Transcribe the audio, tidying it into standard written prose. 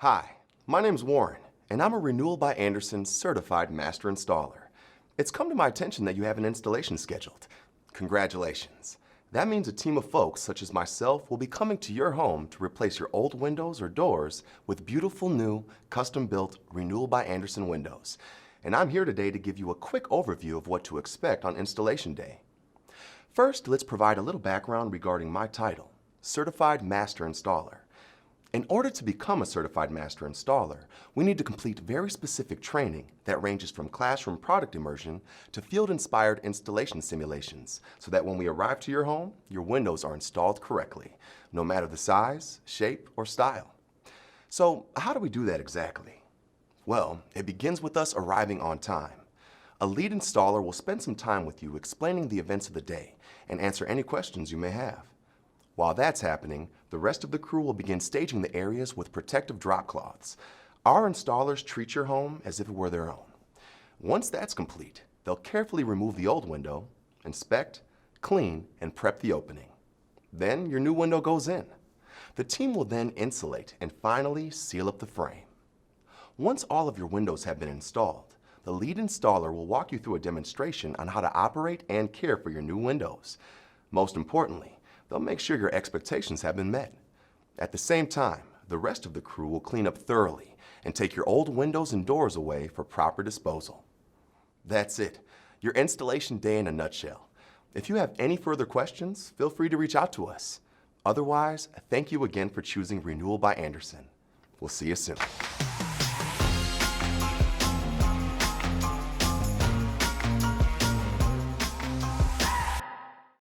Hi, my name's Warren, and I'm a Renewal by Andersen certified master installer. It's come to my attention that you have an installation scheduled. Congratulations. That means a team of folks such as myself will be coming to your home to replace your old windows or doors with beautiful new, custom-built Renewal by Andersen windows. And I'm here today to give you a quick overview of what to expect on installation day. First, let's provide a little background regarding my title, Certified Master Installer. In order to become a certified master installer, we need to complete very specific training that ranges from classroom product immersion to field-inspired installation simulations so that when we arrive to your home, your windows are installed correctly, no matter the size, shape, or style. So how do we do that exactly? Well, it begins with us arriving on time. A lead installer will spend some time with you explaining the events of the day and answer any questions you may have. While that's happening, the rest of the crew will begin staging the areas with protective drop cloths. Our installers treat your home as if it were their own. Once that's complete, they'll carefully remove the old window, inspect, clean, and prep the opening. Then your new window goes in. The team will then insulate and finally seal up the frame. Once all of your windows have been installed, the lead installer will walk you through a demonstration on how to operate and care for your new windows. Most importantly, they'll make sure your expectations have been met. At the same time, the rest of the crew will clean up thoroughly and take your old windows and doors away for proper disposal. That's it, your installation day in a nutshell. If you have any further questions, feel free to reach out to us. Otherwise, thank you again for choosing Renewal by Andersen. We'll see you soon.